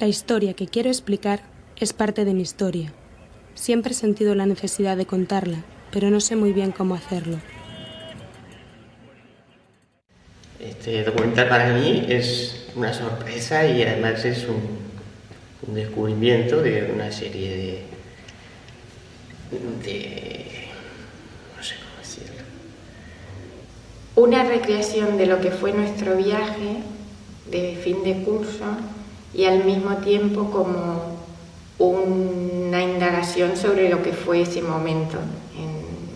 La historia que quiero explicar es parte de mi historia. Siempre he sentido la necesidad de contarla, pero no sé muy bien cómo hacerlo. Este documental para mí es una sorpresa y además es un descubrimiento de una serie de no sé cómo decirlo. Una recreación de lo que fue nuestro viaje de fin de curso y al mismo tiempo como una indagación sobre lo que fue ese momento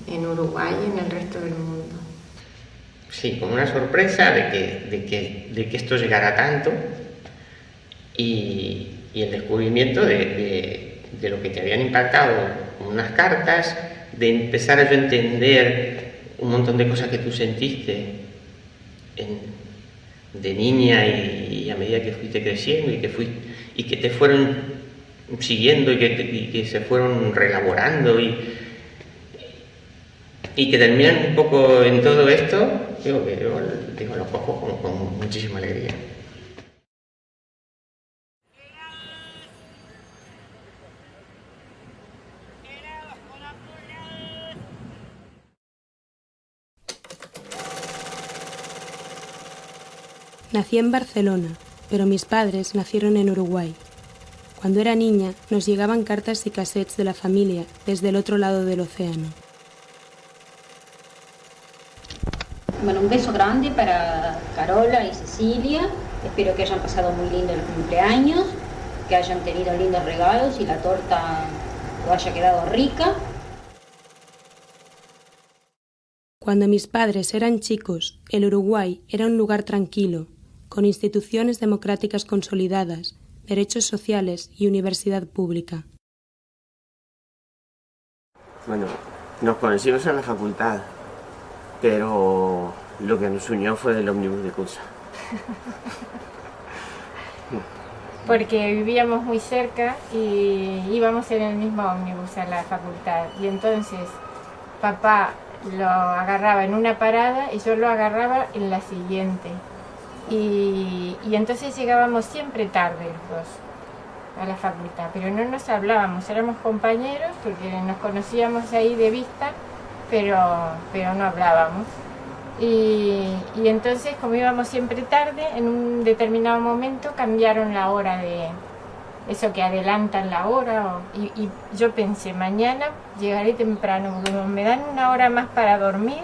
en Uruguay y en el resto del mundo. Sí, como una sorpresa de que esto llegara tanto y el descubrimiento de lo que te habían impactado unas cartas, de empezar a yo entender un montón de cosas que tú sentiste de niña y a medida que fuiste creciendo y que te fueron siguiendo y que se fueron reelaborando y que terminan un poco en todo esto, digo, lo cojo con muchísima alegría. Nací en Barcelona, pero mis padres nacieron en Uruguay. Cuando era niña, nos llegaban cartas y cassettes de la familia desde el otro lado del océano. Bueno, un beso grande para Carola y Cecilia. Espero que hayan pasado muy lindo el cumpleaños, que hayan tenido lindos regalos y la torta haya quedado rica. Cuando mis padres eran chicos, el Uruguay era un lugar tranquilo, con instituciones democráticas consolidadas, derechos sociales y universidad pública. Bueno, nos conocimos en la facultad, pero lo que nos unió fue el ómnibus de curso. Porque vivíamos muy cerca y íbamos en el mismo ómnibus a la facultad. Y entonces papá lo agarraba en una parada y yo lo agarraba en la siguiente. Y entonces llegábamos siempre tarde los dos a la facultad, pero no nos hablábamos, éramos compañeros porque nos conocíamos ahí de vista, pero no hablábamos. Y entonces, como íbamos siempre tarde, en un determinado momento cambiaron la hora de eso que adelantan la hora. Y yo pensé, mañana llegaré temprano, porque me dan una hora más para dormir.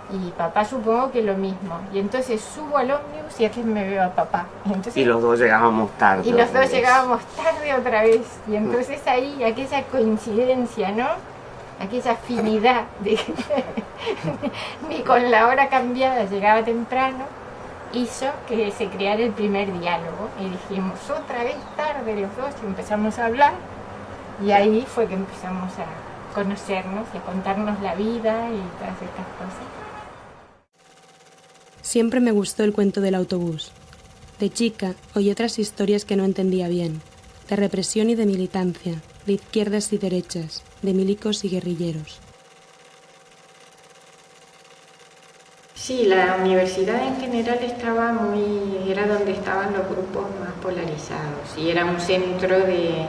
Y papá supongo que lo mismo. Y entonces subo al ómnibus y aquí me veo a papá. Y los dos llegábamos tarde. Y los dos llegábamos tarde otra vez. Y entonces ahí, aquella coincidencia, ¿no? Aquella afinidad de que ni con la hora cambiada llegaba temprano, hizo que se creara el primer diálogo. Y dijimos, otra vez tarde los dos, y empezamos a hablar. Y ahí fue que empezamos a conocernos y a contarnos la vida y todas estas cosas. Siempre me gustó el cuento del autobús. De chica oí otras historias que no entendía bien, de represión y de militancia, de izquierdas y derechas, de milicos y guerrilleros. Sí, la universidad en general era donde estaban los grupos más polarizados y era un centro de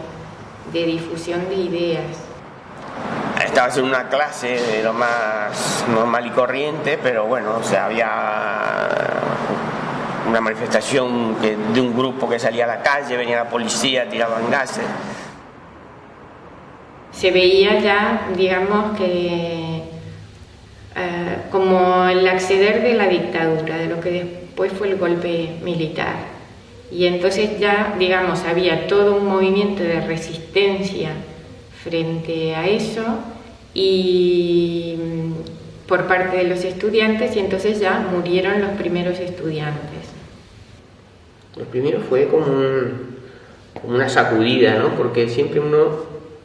difusión de ideas. Estabas en una clase de lo más normal y corriente, pero bueno, o sea, había una manifestación de un grupo que salía a la calle, venía la policía, tiraban gases. Se veía ya, digamos, que como el acceder de la dictadura, de lo que después fue el golpe militar. Y entonces ya, digamos, había todo un movimiento de resistencia frente a eso y por parte de los estudiantes, y entonces ya murieron los primeros estudiantes. Lo primero fue como una sacudida, ¿no? Porque siempre uno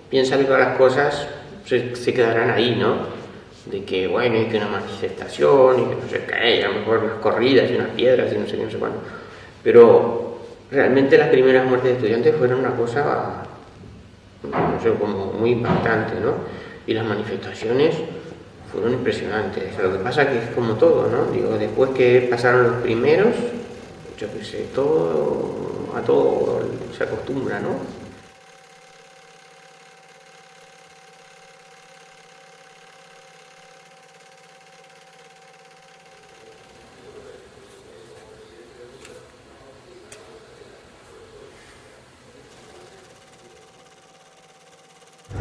piensa que todas las cosas se quedarán ahí, ¿no? De que, bueno, hay que una manifestación y que no sé qué, y a lo mejor unas corridas y unas piedras y no sé qué, no sé cuándo. Pero realmente las primeras muertes de estudiantes fueron una cosa, no sé, como muy impactante, ¿no? Y las manifestaciones fueron impresionantes. O sea, lo que pasa es que es como todo, ¿no? Digo, después que pasaron los primeros, yo qué sé, todo a todo se acostumbra, ¿no?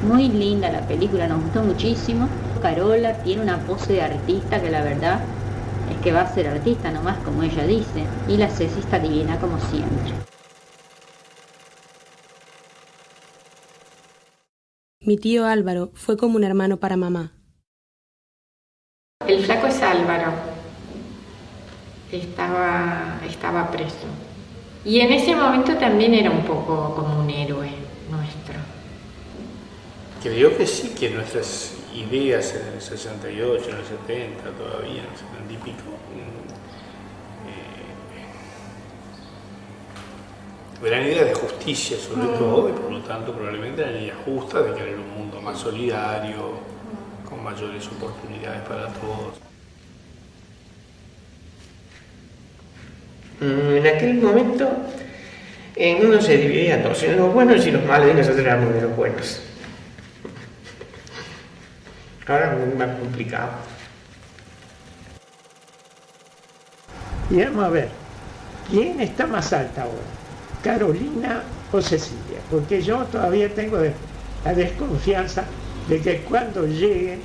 Muy linda la película, nos gustó muchísimo. Carola tiene una pose de artista que la verdad es que va a ser artista nomás, como ella dice. Y la Ceci está divina como siempre. Mi tío Álvaro fue como un hermano para mamá. El flaco es Álvaro. Estaba preso. Y en ese momento también era un poco como un héroe nuestro. Creo que sí, que nuestras ideas en el 68, en el 70, todavía, en el 70 y pico, eran ideas de justicia sobre todo, y por lo tanto probablemente eran ideas justas de querer un mundo más solidario, con mayores oportunidades para todos. En aquel momento el mundo se dividía en dos, en los buenos y los malos, y nosotros éramos de los buenos. Ahora es muy más complicado. Y vamos a ver, ¿quién está más alta ahora? ¿Carolina o Cecilia? Porque yo todavía tengo la desconfianza de que cuando lleguen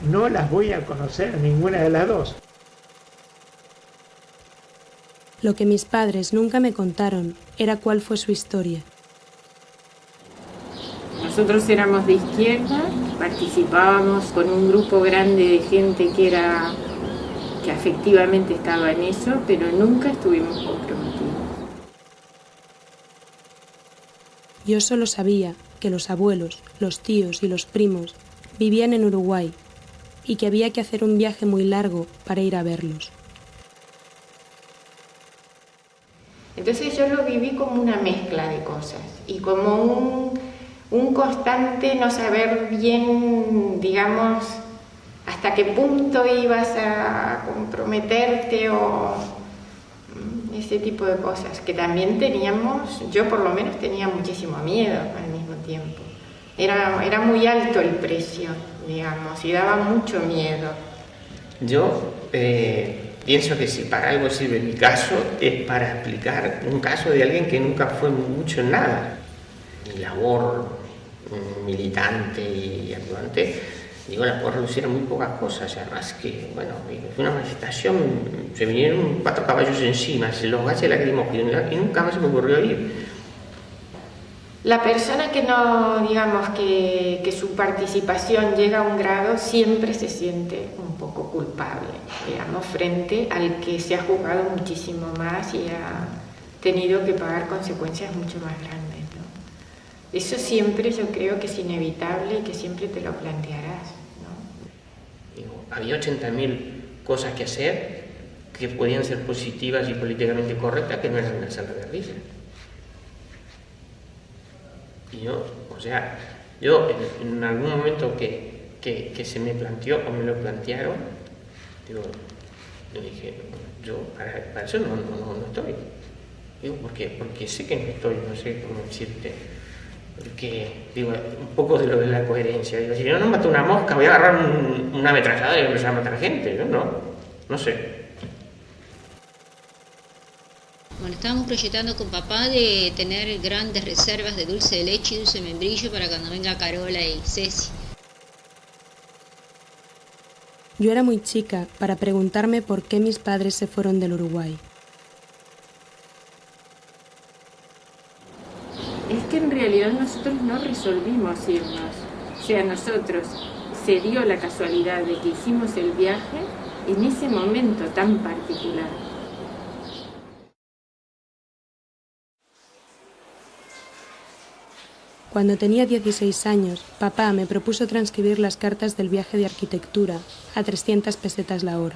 no las voy a conocer a ninguna de las dos. Lo que mis padres nunca me contaron era cuál fue su historia. Nosotros éramos de izquierda, participábamos con un grupo grande de gente que afectivamente estaba en eso, pero nunca estuvimos comprometidos. Yo solo sabía que los abuelos, los tíos y los primos vivían en Uruguay y que había que hacer un viaje muy largo para ir a verlos. Entonces yo lo viví como una mezcla de cosas y como un constante no saber bien, digamos, hasta qué punto ibas a comprometerte o ese tipo de cosas, que también yo por lo menos tenía muchísimo miedo al mismo tiempo. Era muy alto el precio, digamos, y daba mucho miedo. Yo pienso que si para algo sirve mi caso es para explicar un caso de alguien que nunca fue mucho en nada. Mi labor militante y actuante, digo, la puedo reducir a muy pocas cosas, además que, bueno, fue una manifestación, se vinieron 4 caballos encima, se los gases lacrimógenos y nunca más se me ocurrió ir. La persona que no, digamos, que su participación llega a un grado siempre se siente un poco culpable, digamos, frente al que se ha jugado muchísimo más y ha tenido que pagar consecuencias mucho más grandes, ¿no? Eso siempre yo creo que es inevitable y que siempre te lo plantearás, ¿no? Digo, había 80.000 cosas que hacer que podían ser positivas y políticamente correctas que no eran una sala de risa. Y yo en algún momento que se me planteó o me lo plantearon, yo dije, yo para eso no estoy. Digo, porque sé que no estoy, no sé cómo decirte. Porque, digo, un poco de lo de la coherencia. Digo, si yo no mato una mosca, voy a agarrar una ametralladora y empezar a matar gente. Yo no sé. Bueno, estábamos proyectando con papá de tener grandes reservas de dulce de leche y dulce de membrillo para cuando venga Carola y Ceci. Yo era muy chica para preguntarme por qué mis padres se fueron del Uruguay. Es que en realidad nosotros no resolvimos irnos. O sea, nosotros se dio la casualidad de que hicimos el viaje en ese momento tan particular. Cuando tenía 16 años, papá me propuso transcribir las cartas del viaje de arquitectura a 300 pesetas la hora.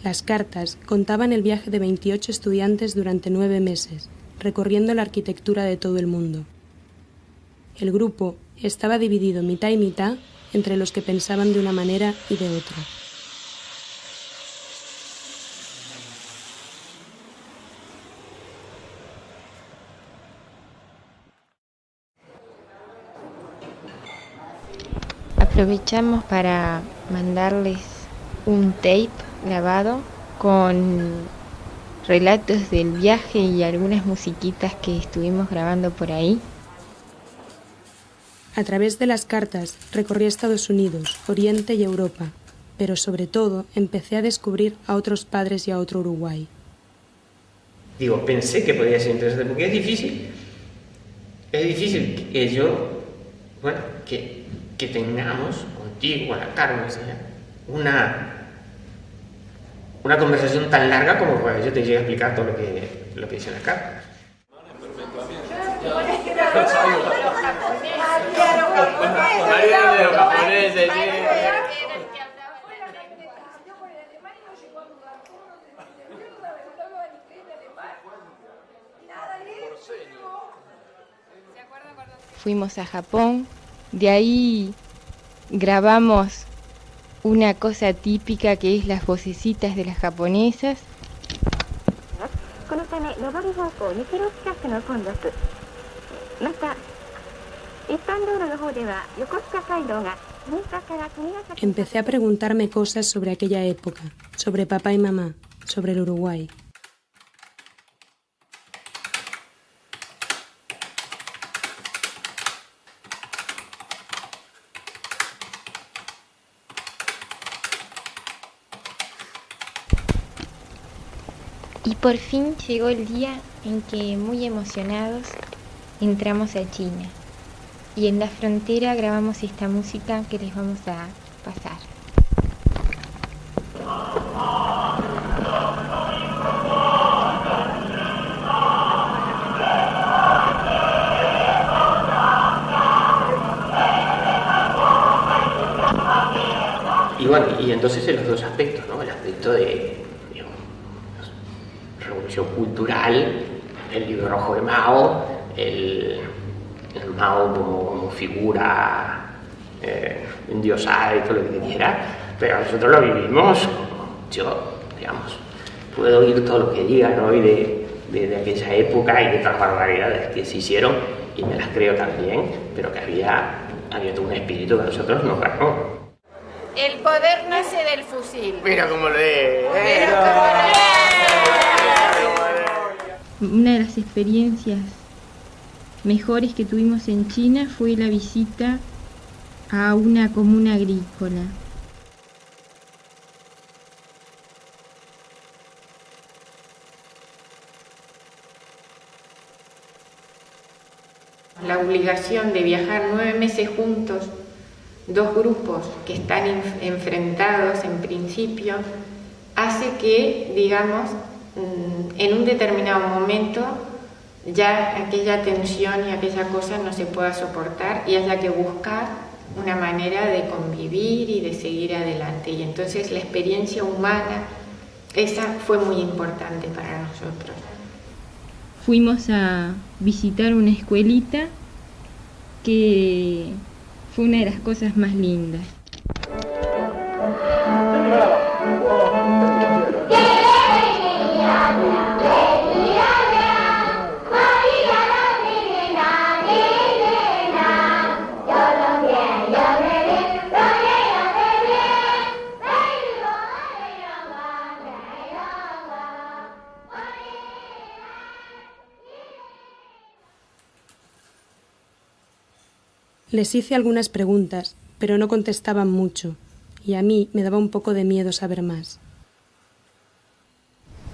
Las cartas contaban el viaje de 28 estudiantes durante 9 meses, recorriendo la arquitectura de todo el mundo. El grupo estaba dividido mitad y mitad entre los que pensaban de una manera y de otra. Aprovechamos para mandarles un tape grabado con relatos del viaje y algunas musiquitas que estuvimos grabando por ahí. A través de las cartas recorrí Estados Unidos, Oriente y Europa, pero sobre todo empecé a descubrir a otros padres y a otro Uruguay. Digo, pensé que podía ser interesante, porque es difícil que yo, bueno, que tengamos contigo, con la Carmen, una conversación tan larga como yo te llegue a explicar todo lo que dice la carta. Fuimos a Japón, de ahí grabamos una cosa típica que es las vocecitas de las japonesas. Empecé a preguntarme cosas sobre aquella época, sobre papá y mamá, sobre el Uruguay. Y por fin llegó el día en que, muy emocionados, entramos a China. Y en la frontera grabamos esta música que les vamos a pasar. Y bueno, y entonces en los dos aspectos, ¿no? El aspecto de revolución cultural, el libro rojo de Mao, el Mao como figura endiosada y todo lo que quiera, pero nosotros lo vivimos. Yo, digamos, puedo oír todo lo que digan hoy de aquella época y de otras barbaridades que se hicieron, y me las creo también, pero que había todo un espíritu que a nosotros nos ganó. El poder nace del fusil. Mira cómo lee. Una de las experiencias mejores que tuvimos en China fue la visita a una comuna agrícola. La obligación de viajar 9 meses juntos, dos grupos que están enfrentados en principio, hace que, digamos, en un determinado momento ya aquella tensión y aquella cosa no se pueda soportar y haya que buscar una manera de convivir y de seguir adelante. Y entonces la experiencia humana, esa fue muy importante para nosotros. Fuimos a visitar una escuelita que fue una de las cosas más lindas. Les hice algunas preguntas, pero no contestaban mucho, y a mí me daba un poco de miedo saber más.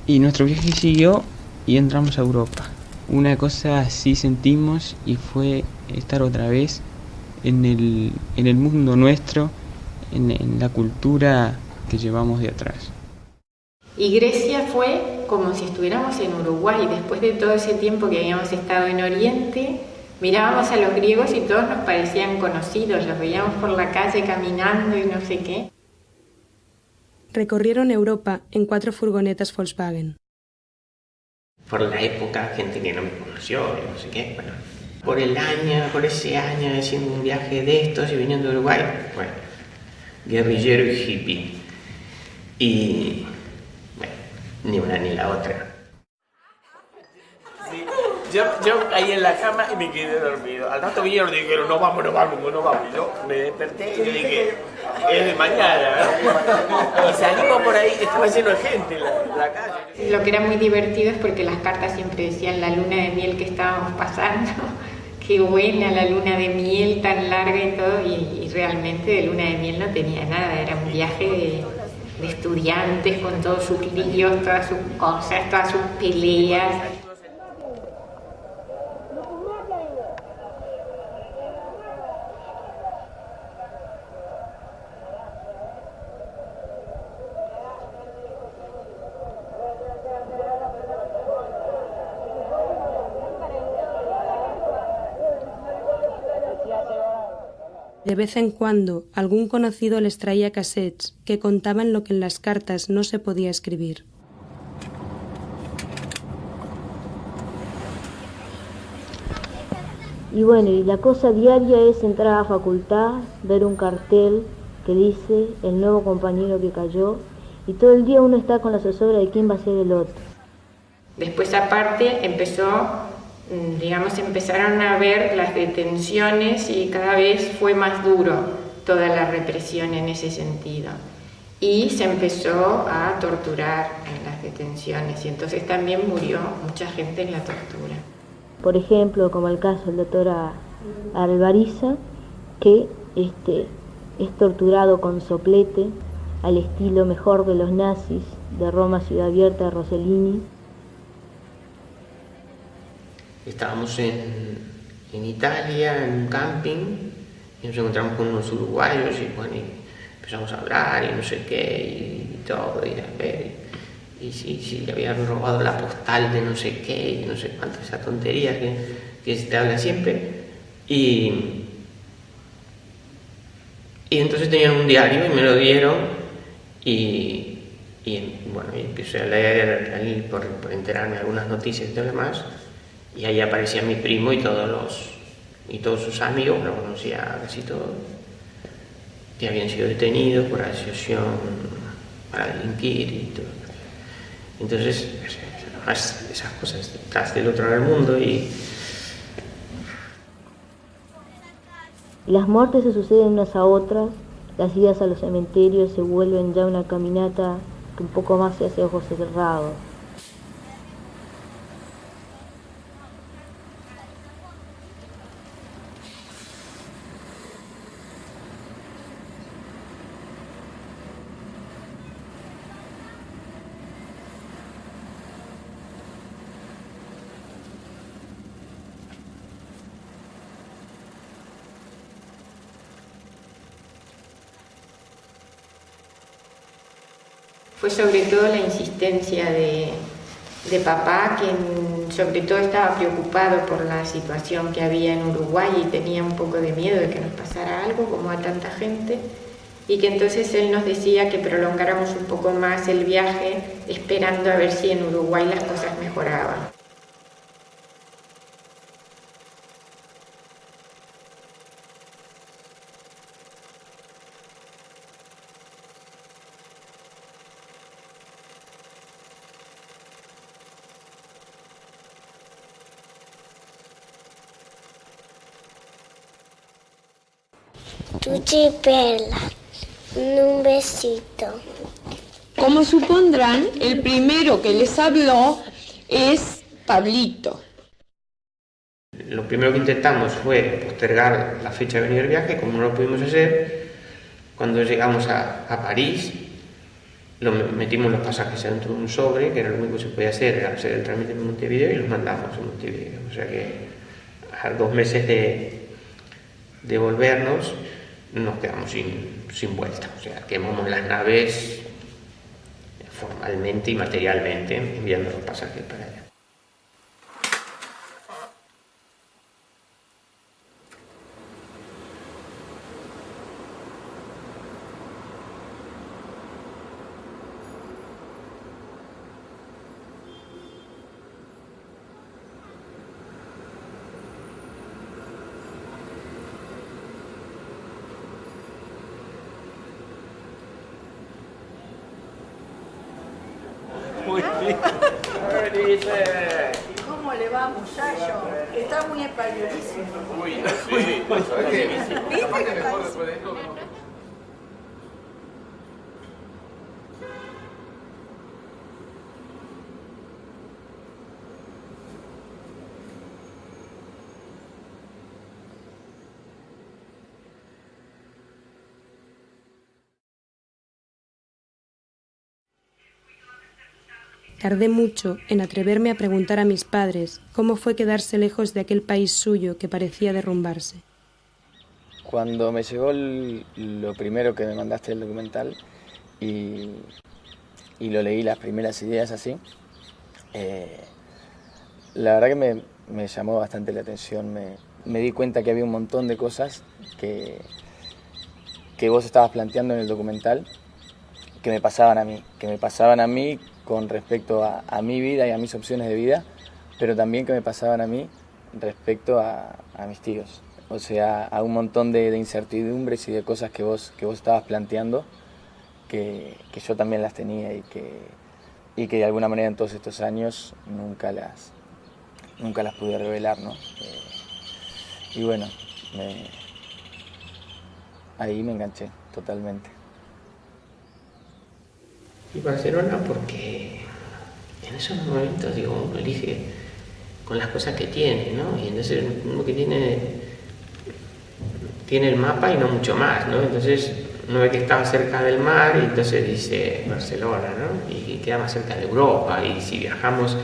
Y nuestro viaje siguió y entramos a Europa. Una cosa así sentimos y fue estar otra vez en el mundo nuestro, en la cultura que llevamos de atrás. Y Grecia fue como si estuviéramos en Uruguay, después de todo ese tiempo que habíamos estado en Oriente. Mirábamos a los griegos y todos nos parecían conocidos, los veíamos por la calle caminando y no sé qué. Recorrieron Europa en 4 furgonetas Volkswagen. Por la época, gente que no me conoció, no sé qué, bueno. Por ese año, haciendo un viaje de estos y viniendo de Uruguay, bueno, guerrillero y hippie. Y, bueno, ni una ni la otra. Sí, yo ahí en la cama y me quedé dormido. Al rato vinieron y dijeron, no vamos. Y yo me desperté y yo dije, es de mañana, ¿no? Y salimos por ahí, estaba lleno de gente en la calle. Lo que era muy divertido es porque las cartas siempre decían la luna de miel que estábamos pasando. Qué buena la luna de miel tan larga y todo, y realmente de luna de miel no tenía nada, era un viaje de estudiantes con todos sus líos, todas sus cosas, todas sus peleas. De vez en cuando, algún conocido les traía cassettes que contaban lo que en las cartas no se podía escribir. Y bueno, y la cosa diaria es entrar a la facultad, ver un cartel que dice el nuevo compañero que cayó, y todo el día uno está con la zozobra de quién va a ser el otro. Después aparte empezaron a ver las detenciones y cada vez fue más duro toda la represión en ese sentido. Y se empezó a torturar en las detenciones y entonces también murió mucha gente en la tortura. Por ejemplo, como el caso del doctor Alvariza, que es torturado con soplete al estilo mejor de los nazis de Roma Ciudad Abierta de Rossellini. Estábamos en Italia, en un camping, y nos encontramos con unos uruguayos y bueno, y empezamos a hablar y no sé qué y todo, y a ver, y si le habían robado la postal de no sé qué y no sé cuánto, esa tontería que se te habla siempre. Y entonces tenían un diario y me lo dieron y bueno, y empecé a leer ahí por enterarme de algunas noticias y todo lo demás. Y ahí aparecía mi primo y todos sus amigos, lo conocía casi todos, que habían sido detenidos por asociación para delinquir y todo. Entonces, esas cosas, estás del otro lado del mundo y... Las muertes se suceden unas a otras, las idas a los cementerios se vuelven ya una caminata que un poco más se hace ojos cerrados. Fue sobre todo la insistencia de papá, quien sobre todo estaba preocupado por la situación que había en Uruguay y tenía un poco de miedo de que nos pasara algo, como a tanta gente, y que entonces él nos decía que prolongáramos un poco más el viaje, esperando a ver si en Uruguay las cosas mejoraban. Tutti Perla, un besito. Como supondrán, el primero que les habló es Pablito. Lo primero que intentamos fue postergar la fecha de venir del viaje, como no lo pudimos hacer. Cuando llegamos a París, metimos los pasajes dentro de un sobre, que era lo único que se podía hacer, era hacer el trámite en Montevideo y los mandamos a Montevideo. O sea que a 2 meses de volvernos, nos quedamos sin vuelta, o sea, quemamos las naves formalmente y materialmente enviando los pasajes para allá. ¿Cómo le va, muchacho? Está muy españolísimo. Uy, sí, ¿Viste que Tardé mucho en atreverme a preguntar a mis padres cómo fue quedarse lejos de aquel país suyo que parecía derrumbarse. Cuando me llegó lo primero que me mandaste el documental y lo leí, las primeras ideas así, la verdad que me llamó bastante la atención. Me di cuenta que había un montón de cosas que vos estabas planteando en el documental que me pasaban a mí con respecto a mi vida y a mis opciones de vida, pero también que me pasaban a mí respecto a mis tíos. O sea, a un montón de incertidumbres y de cosas que vos estabas planteando, que yo también las tenía y que de alguna manera en todos estos años nunca las pude revelar, ¿no? Y bueno, ahí me enganché totalmente. Y Barcelona porque en esos momentos, digo, uno elige con las cosas que tiene, ¿no? Y entonces uno que tiene el mapa y no mucho más, ¿no? Entonces uno ve que estaba cerca del mar y entonces dice Barcelona, ¿no? Y queda más cerca de Europa y si viajamos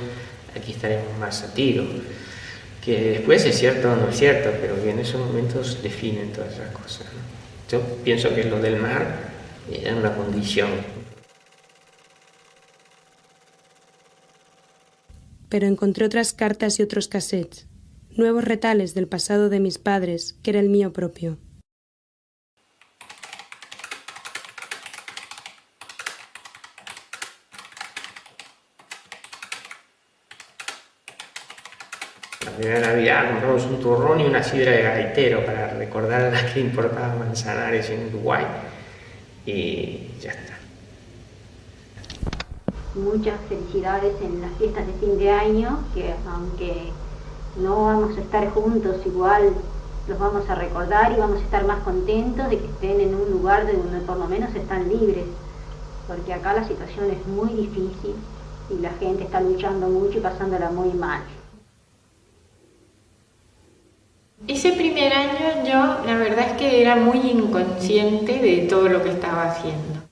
aquí estaremos más a tiro. Que después es cierto o no es cierto, pero que en esos momentos definen todas esas cosas, ¿no? Yo pienso que lo del mar era una condición. Pero encontré otras cartas y otros cassettes, nuevos retales del pasado de mis padres, que era el mío propio. La primera Navidad compramos un turrón y una sidra de gaitero para recordar a la que importaba Manzanares en Uruguay y ya está. Muchas felicidades en las fiestas de fin de año, que aunque no vamos a estar juntos, igual los vamos a recordar y vamos a estar más contentos de que estén en un lugar de donde por lo menos están libres, porque acá la situación es muy difícil y la gente está luchando mucho y pasándola muy mal. Ese primer año yo la verdad es que era muy inconsciente de todo lo que estaba haciendo.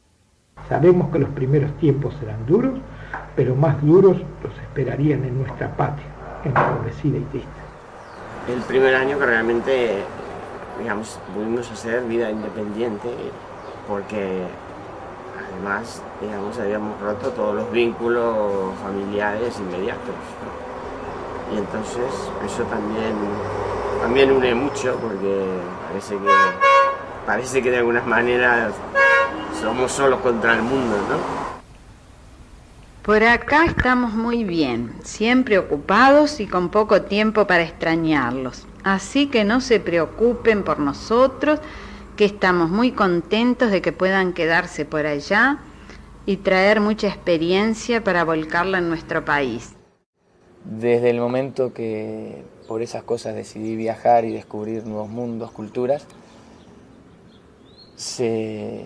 Sabemos que los primeros tiempos serán duros, pero más duros los esperarían en nuestra patria, empobrecida y triste. El primer año que realmente, digamos, pudimos hacer vida independiente, porque además, digamos, habíamos roto todos los vínculos familiares inmediatos, ¿no? Y entonces eso también une mucho, porque parece que de algunas maneras somos solos contra el mundo, ¿no? Por acá estamos muy bien, siempre ocupados y con poco tiempo para extrañarlos. Así que no se preocupen por nosotros, que estamos muy contentos de que puedan quedarse por allá y traer mucha experiencia para volcarla en nuestro país. Desde el momento que por esas cosas decidí viajar y descubrir nuevos mundos, culturas, se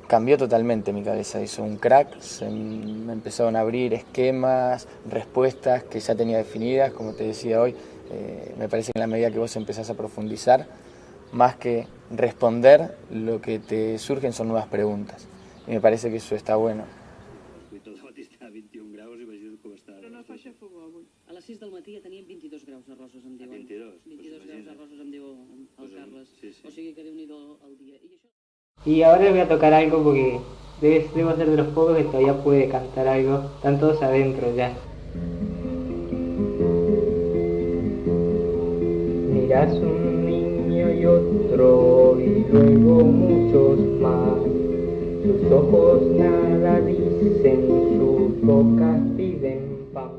cambió totalmente mi cabeza, hizo un crack, me empezaron a abrir esquemas, respuestas que ya tenía definidas, como te decía hoy, me parece que en la medida que vos empezás a profundizar, más que responder, lo que te surgen son nuevas preguntas, y me parece que eso está bueno. A les 6 del matí ja teníem 22 graus a Roses, em diuen. 22 graus a Roses, em diu el Carles. O sigui que Déu-n'hi-do el dia. Y ahora voy a tocar algo porque debo ser de los pocos que todavía puede cantar algo. Están todos adentro ya. Miras un niño y otro y luego muchos más. Sus ojos nada dicen, sus bocas piden pan.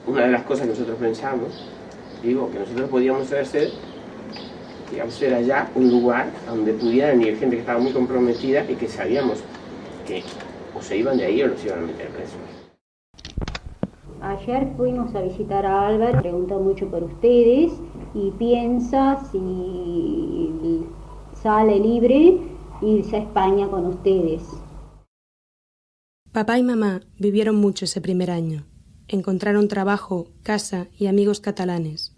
Una de las cosas que nosotros pensamos, digo, que nosotros podíamos hacer, digamos, era ya un lugar donde pudieran ir gente que estaba muy comprometida y que sabíamos que o se iban de ahí o los iban a meter presos. Ayer fuimos a visitar a Álvaro, preguntó mucho por ustedes y piensa si sale libre irse a España con ustedes. Papá y mamá vivieron mucho ese primer año. Encontraron trabajo, casa y amigos catalanes.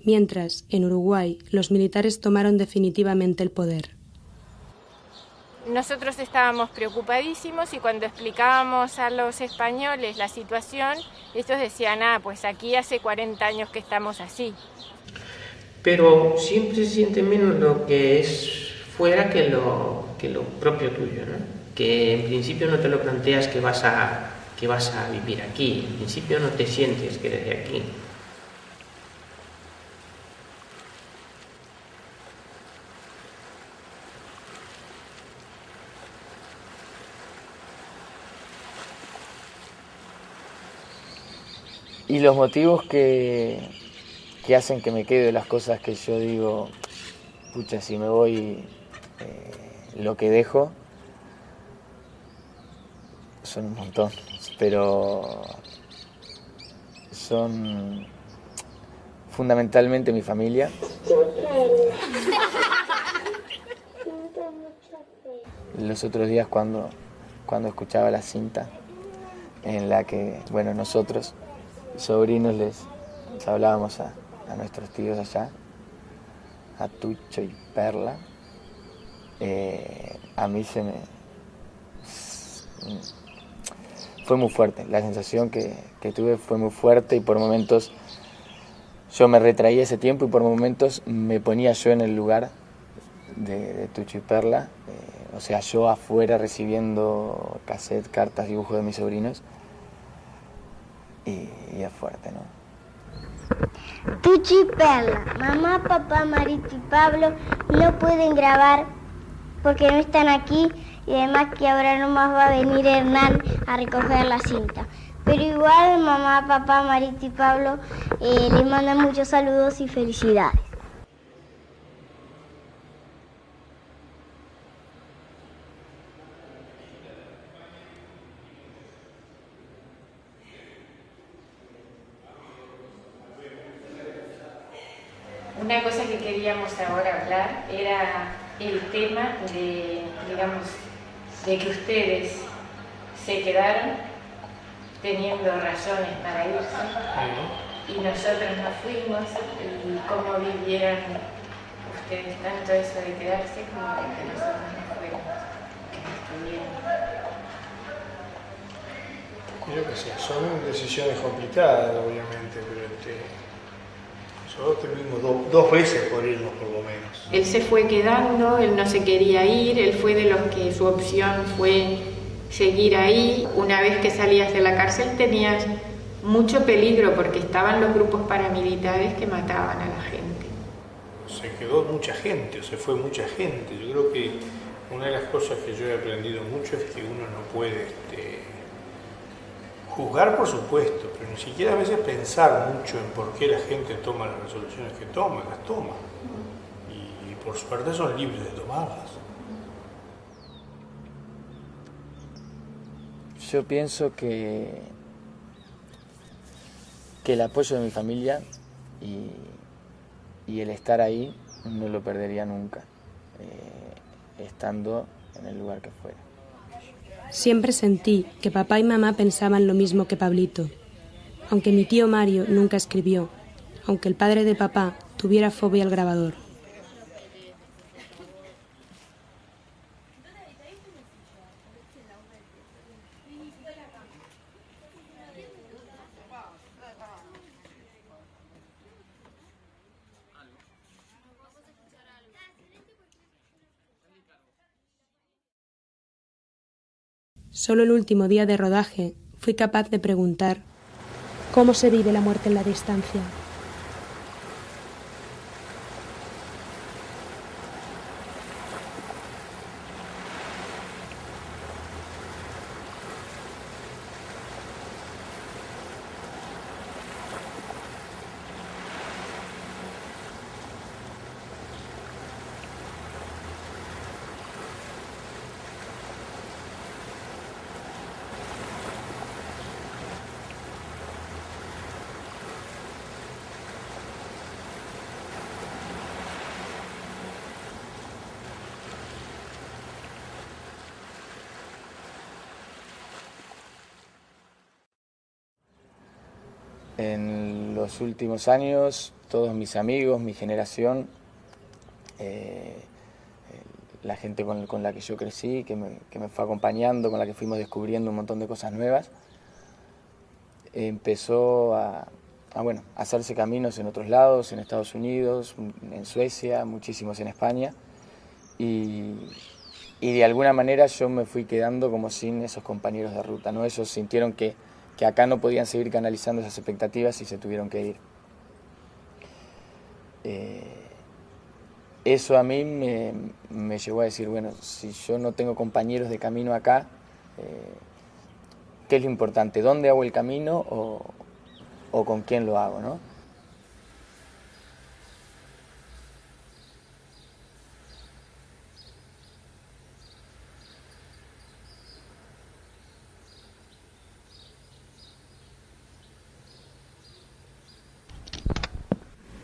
Mientras, en Uruguay, los militares tomaron definitivamente el poder. Nosotros estábamos preocupadísimos y cuando explicábamos a los españoles la situación, ellos decían, pues aquí hace 40 años que estamos así. Pero siempre se siente menos lo que es fuera que lo propio tuyo, ¿no? Que en principio no te lo planteas que vas a vivir aquí, en principio no te sientes que eres de aquí. Y los motivos que hacen que me quede, las cosas que yo digo, pucha, si me voy, lo que dejo, son un montón, pero son fundamentalmente mi familia. Los otros días cuando escuchaba la cinta en la que, bueno, nosotros, sobrinos, les hablábamos a nuestros tíos allá, a Tucho y Perla, a mí fue muy fuerte, la sensación que tuve fue muy fuerte y por momentos yo me retraía ese tiempo y por momentos me ponía yo en el lugar de Tucho y Perla, o sea, yo afuera recibiendo cassette, cartas, dibujos de mis sobrinos y es fuerte, ¿no? Tucho y Perla, mamá, papá, Marito y Pablo no pueden grabar porque no están aquí y además que ahora nomás va a venir Hernán a recoger la cinta. Pero igual mamá, papá, Marito y Pablo les mandan muchos saludos y felicidades. Una cosa que queríamos ahora hablar era el tema de, digamos, de que ustedes se quedaron teniendo razones para irse y nosotros nos fuimos y cómo vivieron ustedes tanto eso de quedarse como de que nosotros nos fuimos, que estuvieron. Yo qué sé, son decisiones complicadas obviamente, pero nosotros tuvimos dos veces por irnos por lo menos. Él se fue quedando, él no se quería ir, él fue de los que su opción fue seguir ahí. Una vez que salías de la cárcel tenías mucho peligro porque estaban los grupos paramilitares que mataban a la gente. Se quedó mucha gente, o se fue mucha gente. Yo creo que una de las cosas que yo he aprendido mucho es que uno no puede juzgar, por supuesto, pero ni siquiera a veces pensar mucho en por qué la gente toma las resoluciones que toma, las toma. Y por suerte son libres de tomarlas. Yo pienso que el apoyo de mi familia y el estar ahí no lo perdería nunca, estando en el lugar que fuera. Siempre sentí que papá y mamá pensaban lo mismo que Pablito. Aunque mi tío Mario nunca escribió, aunque el padre de papá tuviera fobia al grabador. Solo el último día de rodaje fui capaz de preguntar ¿cómo se vive la muerte en la distancia? En los últimos años, todos mis amigos, mi generación, la gente con la que yo crecí, que me fue acompañando, con la que fuimos descubriendo un montón de cosas nuevas, empezó a hacerse caminos en otros lados, en Estados Unidos, en Suecia, muchísimos en España, y de alguna manera yo me fui quedando como sin esos compañeros de ruta, ¿no? Ellos sintieron que acá no podían seguir canalizando esas expectativas y se tuvieron que ir. Eso a mí me llevó a decir, bueno, si yo no tengo compañeros de camino acá, ¿qué es lo importante? ¿Dónde hago el camino o con quién lo hago, ¿no?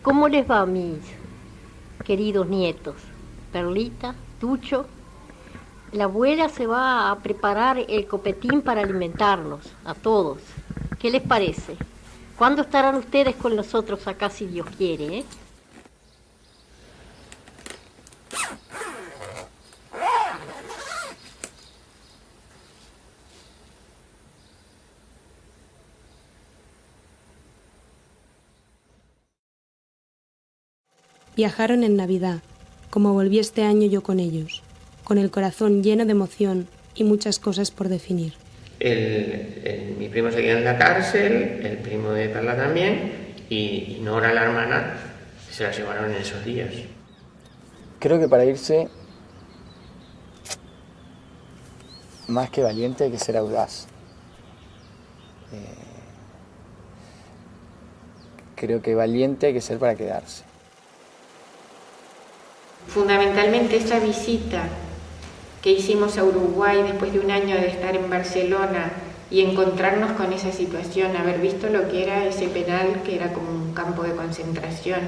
¿Cómo les va, mis queridos nietos? Perlita, Tucho. La abuela se va a preparar el copetín para alimentarlos a todos. ¿Qué les parece? ¿Cuándo estarán ustedes con nosotros acá, si Dios quiere, Viajaron en Navidad, como volví este año yo con ellos, con el corazón lleno de emoción y muchas cosas por definir. Mi primo se quedó en la cárcel, el primo de Perla también, y Nora, la hermana, se la llevaron en esos días. Creo que para irse, más que valiente, hay que ser audaz. Creo que valiente hay que ser para quedarse. Fundamentalmente esa visita que hicimos a Uruguay después de un año de estar en Barcelona y encontrarnos con esa situación, haber visto lo que era ese penal, que era como un campo de concentración,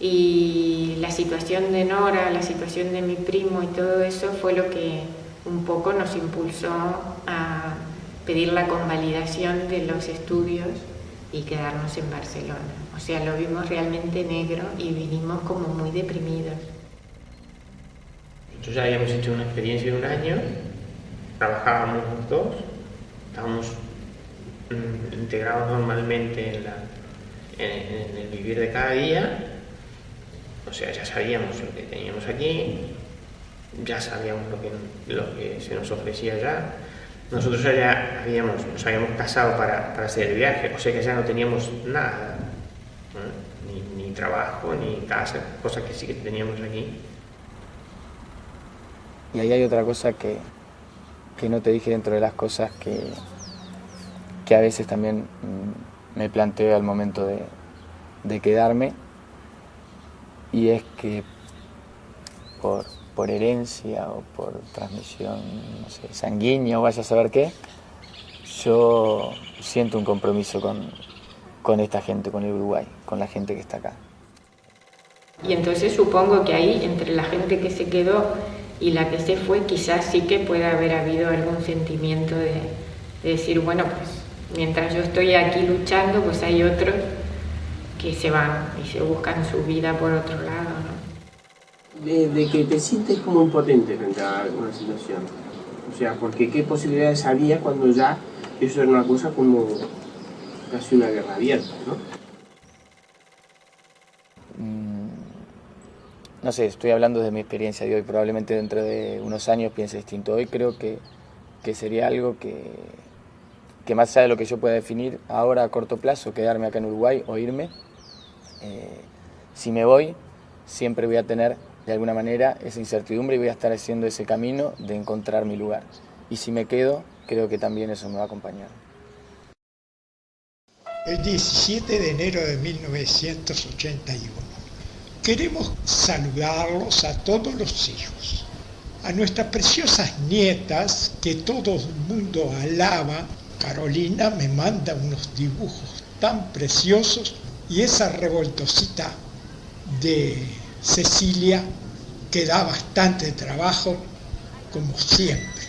y la situación de Nora, la situación de mi primo y todo eso fue lo que un poco nos impulsó a pedir la convalidación de los estudios y quedarnos en Barcelona. O sea, lo vimos realmente negro y vinimos como muy deprimidos. Nosotros ya habíamos hecho una experiencia de un año, trabajábamos los dos, estábamos integrados normalmente en el vivir de cada día. O sea, ya sabíamos lo que teníamos aquí, ya sabíamos lo que se nos ofrecía allá. Nosotros ya nos habíamos casado para hacer el viaje, o sea que ya no teníamos nada, ¿no? Ni trabajo, ni casa, cosas que sí que teníamos aquí. Y ahí hay otra cosa que no te dije dentro de las cosas que a veces también me planteo al momento de quedarme, y es que por herencia o por transmisión, no sé, sanguínea o vaya a saber qué, yo siento un compromiso con esta gente, con el Uruguay, con la gente que está acá. Y entonces supongo que ahí, entre la gente que se quedó y la que se fue, quizás sí que puede haber habido algún sentimiento de decir, bueno, pues mientras yo estoy aquí luchando, pues hay otros que se van y se buscan su vida por otro lado, ¿no? De que te sientes como impotente frente a una situación. O sea, porque qué posibilidades había cuando ya eso era una cosa como casi una guerra abierta, ¿no? No sé, estoy hablando de mi experiencia de hoy, probablemente dentro de unos años piense distinto. Hoy creo que sería algo que más allá de lo que yo pueda definir ahora a corto plazo, quedarme acá en Uruguay o irme, si me voy, siempre voy a tener de alguna manera esa incertidumbre y voy a estar haciendo ese camino de encontrar mi lugar. Y si me quedo, creo que también eso me va a acompañar. El 17 de enero de 1981. Queremos saludarlos a todos los hijos, a nuestras preciosas nietas que todo el mundo alaba. Carolina me manda unos dibujos tan preciosos y esa revoltosita de Cecilia que da bastante trabajo, como siempre.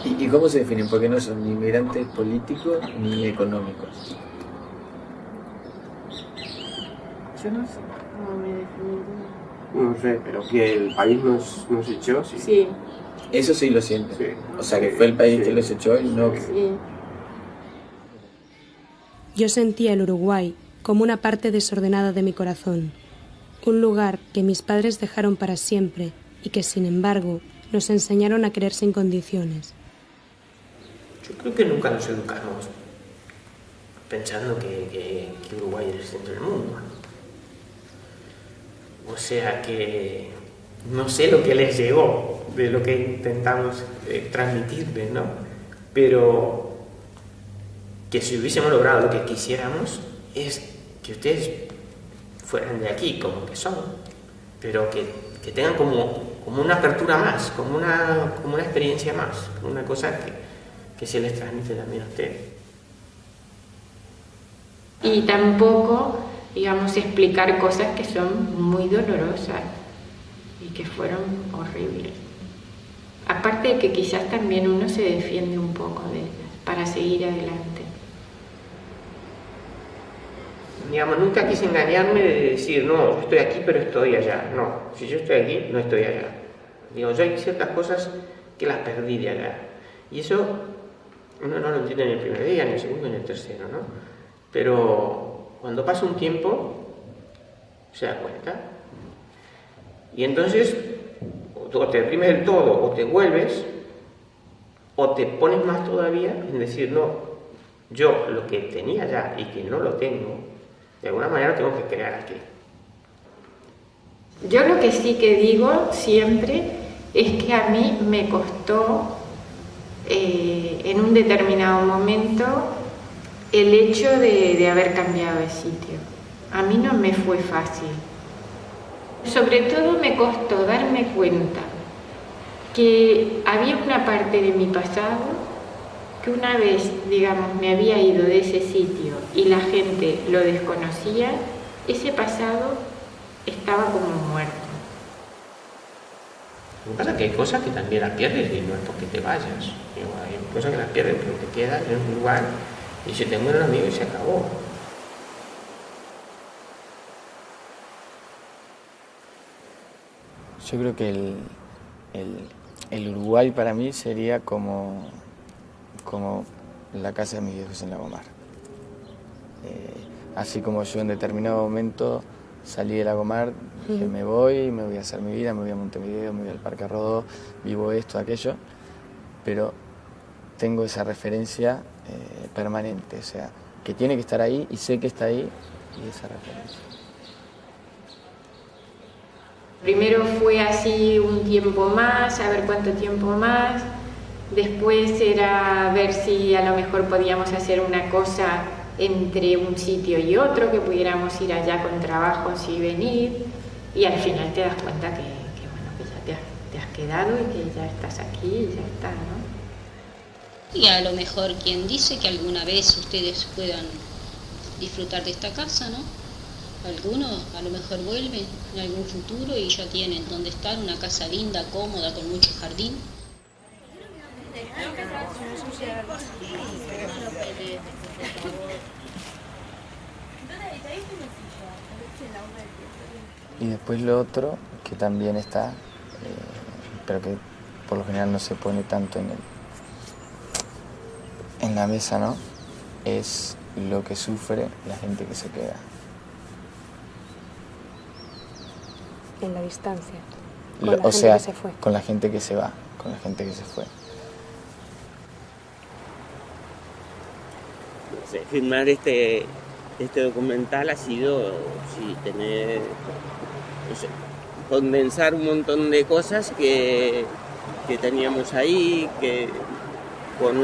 ¿Y cómo se definen? Porque no son ni inmigrantes políticos ni económicos. Yo no sé cómo me definiría. No sé, pero que el país nos echó, sí. Sí. Eso sí lo siento. Sí. O sea, que fue el país que los echó y no... Sí. Yo sentía el Uruguay como una parte desordenada de mi corazón, un lugar que mis padres dejaron para siempre y que, sin embargo, nos enseñaron a querer sin condiciones. Yo creo que nunca nos educamos pensando que Uruguay es el centro del mundo. O sea que no sé lo que les llegó de lo que intentamos transmitirles, ¿no? Pero que si hubiésemos logrado lo que quisiéramos es que ustedes fueran de aquí como que son, pero que tengan como una apertura más, como una experiencia más, como una cosa que se les transmite también a ustedes. Y tampoco, digamos, explicar cosas que son muy dolorosas y que fueron horribles. Aparte de que quizás también uno se defiende un poco para seguir adelante. Digamos, nunca quise engañarme de decir, no, yo estoy aquí pero estoy allá. No, si yo estoy aquí, no estoy allá. Digo, yo hay ciertas cosas que las perdí de allá. Y eso uno no lo entiende en el primer día, ni el segundo, ni el tercero, ¿no? Pero cuando pasa un tiempo, se da cuenta. Y entonces, o te deprimes del todo, o te vuelves, o te pones más todavía en decir, no, yo lo que tenía allá y que no lo tengo, de alguna manera tengo que crear aquí. Yo lo que sí que digo siempre es que a mí me costó en un determinado momento el hecho de haber cambiado de sitio. A mí no me fue fácil. Sobre todo me costó darme cuenta que había una parte de mi pasado que una vez, digamos, me había ido de ese sitio y la gente lo desconocía, ese pasado estaba como muerto. Lo que pasa es que hay cosas que también las pierdes y no es porque te vayas. Hay cosas que las pierdes pero te quedas en un lugar y se te muere un amigo y se acabó. Yo creo que el Uruguay para mí sería como la casa de mis viejos en Lagomar. Así como yo en determinado momento salí de Lagomar, dije me voy a hacer mi vida, me voy a Montevideo, me voy al Parque Rodó, vivo esto, aquello, pero tengo esa referencia permanente, o sea, que tiene que estar ahí y sé que está ahí y esa referencia. Primero fue así un tiempo más, a ver cuánto tiempo más. Después era ver si a lo mejor podíamos hacer una cosa entre un sitio y otro, que pudiéramos ir allá con trabajos y venir. Y al final te das cuenta que ya te has quedado y que ya estás aquí y ya está, ¿no? Y a lo mejor quien dice que alguna vez ustedes puedan disfrutar de esta casa, ¿no? Algunos a lo mejor vuelven en algún futuro y ya tienen donde estar, una casa linda, cómoda, con mucho jardín. Y después lo otro, que también está, pero que por lo general no se pone tanto en la mesa, ¿no? Es lo que sufre la gente que se queda. En la distancia. O sea, con la gente que se va, con la gente que se fue. No sé, filmar este documental ha sido, sí, tener, no sé, condensar un montón de cosas que teníamos ahí, que con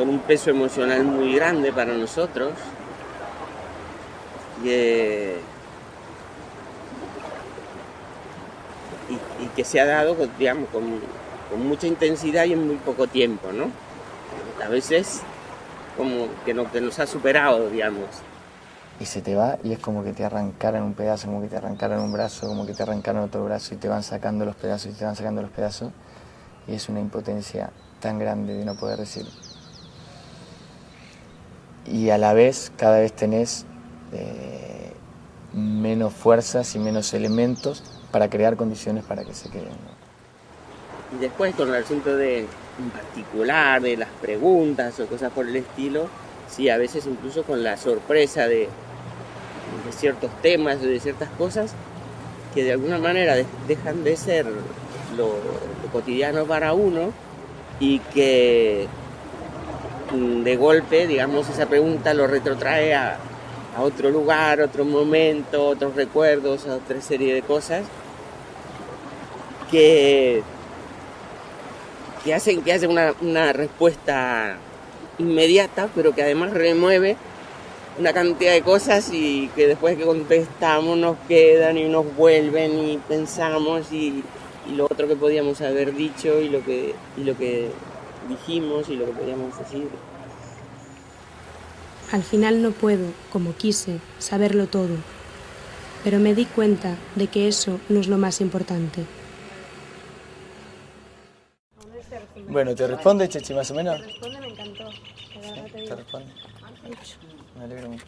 un peso emocional muy grande para nosotros. Y que se ha dado, digamos, con mucha intensidad y en muy poco tiempo, ¿no? A veces como que nos ha superado, digamos. Y se te va y es como que te arrancaran un pedazo, como que te arrancaran un brazo, como que te arrancaran otro brazo y te van sacando los pedazos y te van sacando los pedazos. Y es una impotencia tan grande de no poder decir. Y a la vez, cada vez tenés menos fuerzas y menos elementos para crear condiciones para que se queden, ¿no? Y después con el asunto en particular de las preguntas o cosas por el estilo, sí, a veces incluso con la sorpresa de ciertos temas, de ciertas cosas que de alguna manera dejan de ser lo cotidiano para uno y que de golpe, digamos, esa pregunta lo retrotrae a otro lugar, otro momento, otros recuerdos, a otra serie de cosas que hacen una respuesta inmediata, pero que además remueve una cantidad de cosas y que después que contestamos nos quedan y nos vuelven y pensamos y lo otro que podíamos haber dicho y lo que dijimos y lo que podíamos decir. Al final no puedo, como quise, saberlo todo, pero me di cuenta de que eso no es lo más importante. Bueno, ¿te responde, Chechi, más o menos? Te responde, me encantó. ¿Sí? ¿Te responde? Me alegro mucho.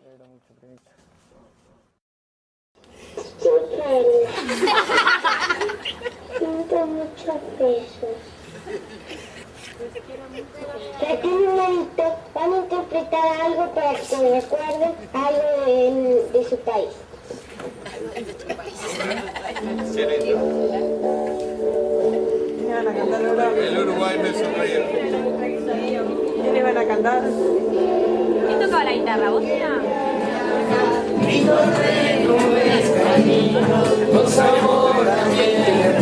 Me alegro mucho, primita. Siento muchos besos. Que aquí un momento van a interpretar algo para que recuerden algo de su país. El Uruguay me sonríe. ¿Quiénes van a cantar? ¿Quién tocaba la guitarra? ¿Vos era? Gritos de nubes caninos, con sabor a miel.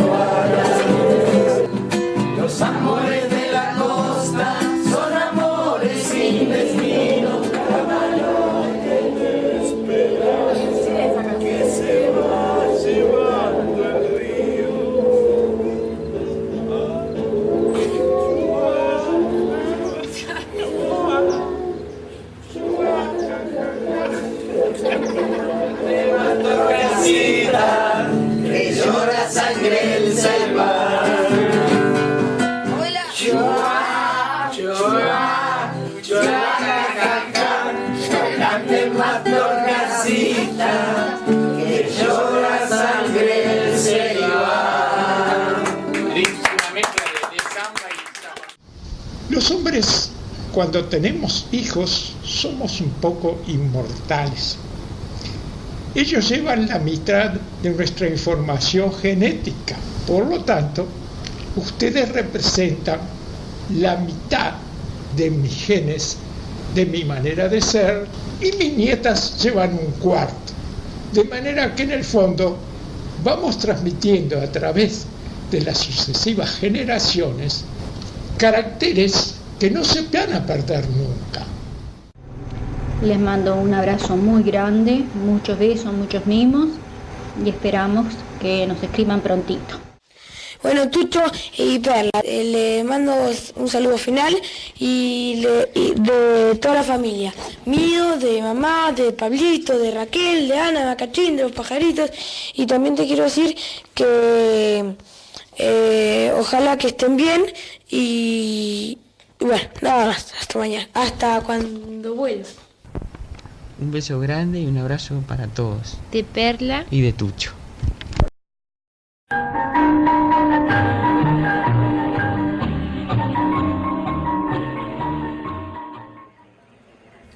Los amores de la costa son amores sin destino. Caballo que espera, que se va llevando el río. Que llora sangre el salvar. Chua, chua, chua, jajaja. Cante más torcasita. Que llora sangre el selva. Los hombres, cuando tenemos hijos, somos un poco inmortales. Ellos llevan la mitad de nuestra información genética. Por lo tanto, ustedes representan la mitad de mis genes, de mi manera de ser, y mis nietas llevan un cuarto. De manera que en el fondo vamos transmitiendo a través de las sucesivas generaciones caracteres que no se van a perder nunca. Les mando un abrazo muy grande, muchos besos, muchos mimos y esperamos que nos escriban prontito. Bueno, Tucho y Perla, le mando un saludo final y de toda la familia, mío, de mamá, de Pablito, de Raquel, de Ana, de Macachín, de los pajaritos, y también te quiero decir que ojalá que estén bien y bueno, nada más, hasta mañana, hasta cuando vuelvan. Un beso grande y un abrazo para todos. De Perla y de Tucho.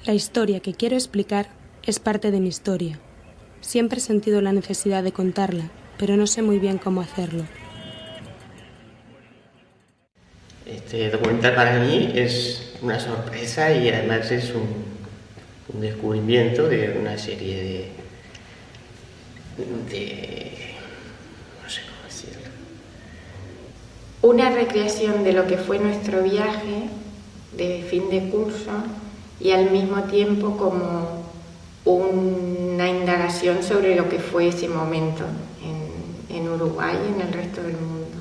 La historia que quiero explicar es parte de mi historia. Siempre he sentido la necesidad de contarla, pero no sé muy bien cómo hacerlo. Este documental para mí es una sorpresa y además es un descubrimiento de una serie de no sé cómo decirlo. Una recreación de lo que fue nuestro viaje de fin de curso y al mismo tiempo como una indagación sobre lo que fue ese momento en Uruguay y en el resto del mundo.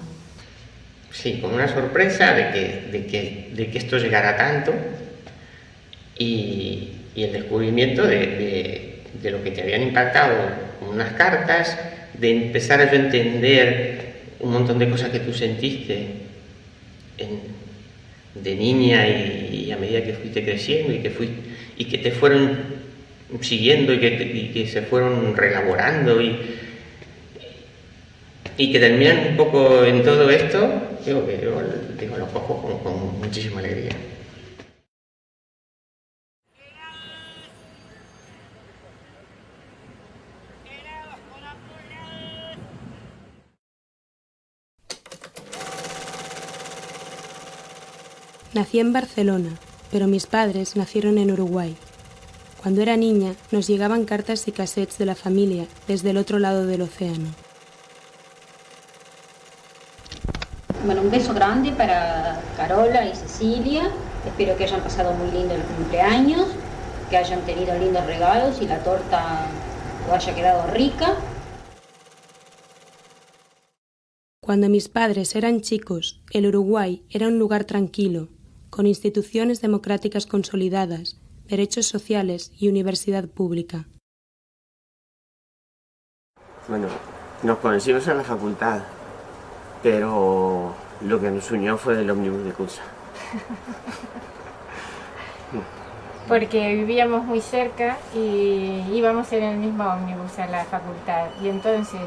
Sí, como una sorpresa de que esto llegara tanto y el descubrimiento de lo que te habían impactado unas cartas, de empezar a yo entender un montón de cosas que tú sentiste de niña y a medida que fuiste creciendo y que te fueron siguiendo y que se fueron reelaborando y que terminan un poco en todo esto, digo que yo lo cojo con muchísima alegría. Nací en Barcelona, pero mis padres nacieron en Uruguay. Cuando era niña, nos llegaban cartas y cassettes de la familia desde el otro lado del océano. Bueno, un beso grande para Carola y Cecilia. Espero que hayan pasado muy lindo el cumpleaños, que hayan tenido lindos regalos y la torta haya quedado rica. Cuando mis padres eran chicos, el Uruguay era un lugar tranquilo, con instituciones democráticas consolidadas, derechos sociales y universidad pública. Bueno, nos conocimos en la facultad, pero lo que nos unió fue el ómnibus de curso. Porque vivíamos muy cerca y íbamos en el mismo ómnibus a la facultad. Y entonces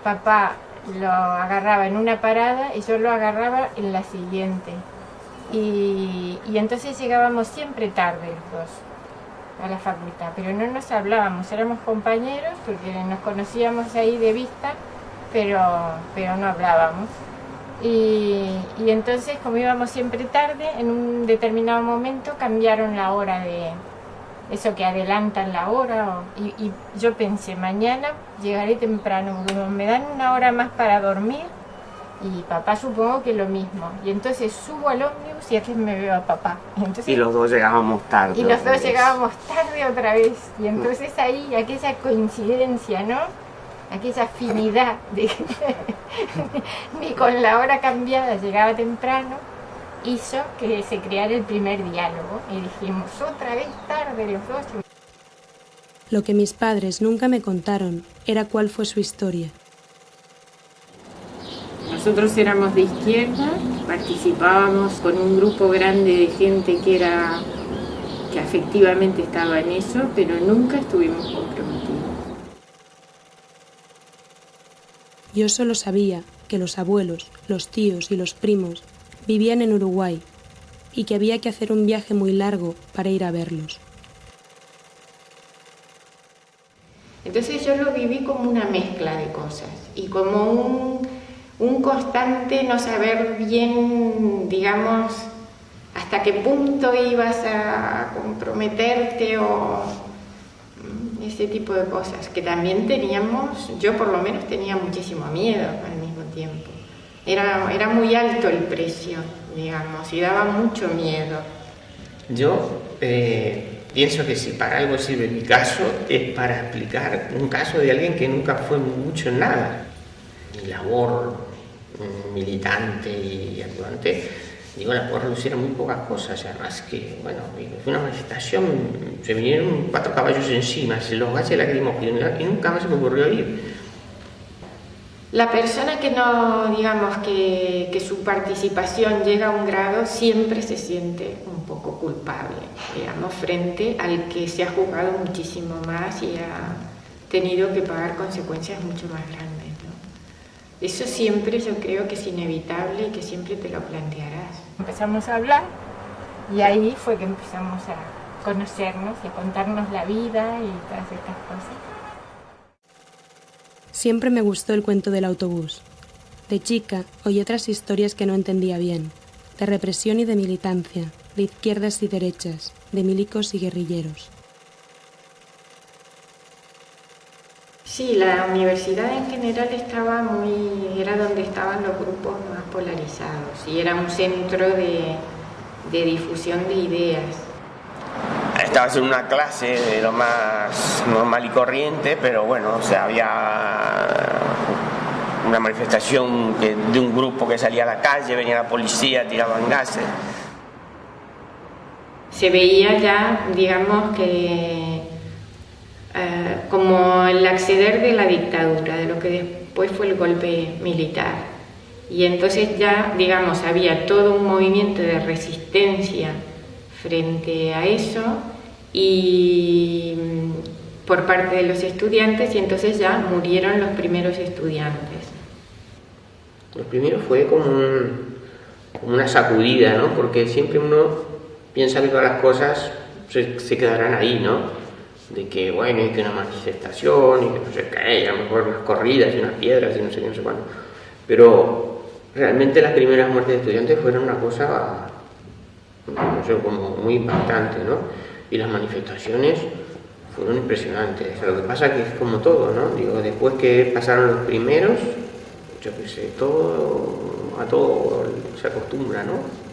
papá lo agarraba en una parada y yo lo agarraba en la siguiente. Y entonces llegábamos siempre tarde los dos a la facultad, pero no nos hablábamos, éramos compañeros porque nos conocíamos ahí de vista, pero no hablábamos. Y entonces, como íbamos siempre tarde, en un determinado momento cambiaron la hora de eso que adelantan la hora. Y yo pensé, mañana llegaré temprano, porque me dan una hora más para dormir. Y papá supongo que lo mismo. Y entonces subo al ómnibus y aquí me veo a papá. Y los dos llegábamos tarde. Y los dos llegábamos tarde otra vez. Y entonces ahí, aquella coincidencia, ¿no? Aquella afinidad de que ni con la hora cambiada llegaba temprano, hizo que se creara el primer diálogo. Y dijimos, otra vez tarde los dos. Lo que mis padres nunca me contaron era cuál fue su historia. Nosotros éramos de izquierda, participábamos con un grupo grande de gente que afectivamente estaba en eso, pero nunca estuvimos comprometidos. Yo solo sabía que los abuelos, los tíos y los primos vivían en Uruguay y que había que hacer un viaje muy largo para ir a verlos. Entonces yo lo viví como una mezcla de cosas y como un constante no saber bien, digamos, hasta qué punto ibas a comprometerte o ese tipo de cosas, que también yo por lo menos tenía muchísimo miedo al mismo tiempo. Era muy alto el precio, digamos, y daba mucho miedo. Yo pienso que si para algo sirve mi caso es para explicar un caso de alguien que nunca fue mucho en nada. Mi labor militante y actuante, digo, la puedo reducir a muy pocas cosas, además que, bueno, fue una manifestación, se vinieron 4 caballos encima, se los gases lacrimógenos y nunca más se me ocurrió ir. La persona que no, digamos, que su participación llega a un grado, siempre se siente un poco culpable, digamos, frente al que se ha juzgado muchísimo más y ha tenido que pagar consecuencias mucho más grandes. Eso siempre yo creo que es inevitable y que siempre te lo plantearás. Empezamos a hablar y ahí fue que empezamos a conocernos y a contarnos la vida y todas estas cosas. Siempre me gustó el cuento del autobús. De chica oí otras historias que no entendía bien, de represión y de militancia, de izquierdas y derechas, de milicos y guerrilleros. Sí, la universidad en general era donde estaban los grupos más polarizados y era un centro de difusión de ideas. Estabas en una clase de lo más normal y corriente, pero bueno, o sea, había una manifestación de un grupo que salía a la calle, venía la policía, tiraban gases. Se veía ya, digamos, que como el acceder de la dictadura, de lo que después fue el golpe militar. Y entonces ya, digamos, había todo un movimiento de resistencia frente a eso y por parte de los estudiantes y entonces ya murieron los primeros estudiantes. El primero fue como una sacudida, ¿no? Porque siempre uno piensa que todas las cosas se quedarán ahí, ¿no? De que, bueno, hay que una manifestación y que no sé qué, a lo mejor unas corridas y unas piedras y no sé qué, no sé cuándo. Pero realmente las primeras muertes de estudiantes fueron una cosa, no sé, como muy impactante, ¿no? Y las manifestaciones fueron impresionantes. O sea, lo que pasa es que es como todo, ¿no? Digo, después que pasaron los primeros, yo qué sé, a todo se acostumbra, ¿no?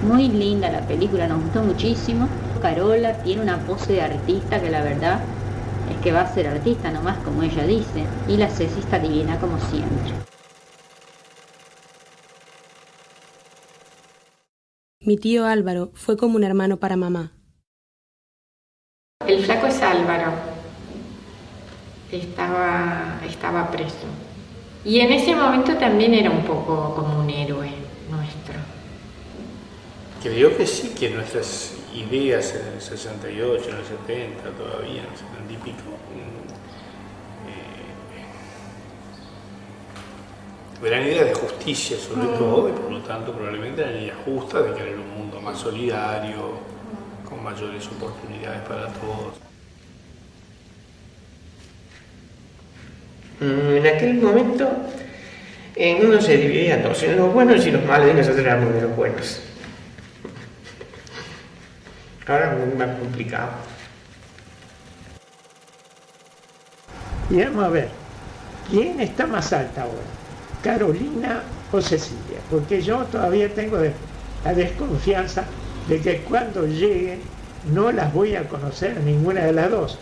Muy linda la película, nos gustó muchísimo. Carola tiene una pose de artista que la verdad es que va a ser artista nomás, como ella dice. Y la Ceci está divina como siempre. Mi tío Álvaro fue como un hermano para mamá. El flaco es Álvaro. Estaba preso. Y en ese momento también era un poco como un héroe nuestro. Creo que sí, que nuestras ideas en el 68, en el 70, todavía, en el 70 y pico, eran ideas de justicia sobre todo, y por lo tanto probablemente eran ideas justas de querer un mundo más solidario, con mayores oportunidades para todos. En aquel momento el mundo se dividía en dos, en los buenos y los malos, y nosotros éramos de los buenos. Ahora es muy más complicado. Y vamos a ver, ¿quién está más alta ahora? ¿Carolina o Cecilia? Porque yo todavía tengo la desconfianza de que cuando lleguen no las voy a conocer a ninguna de las dos.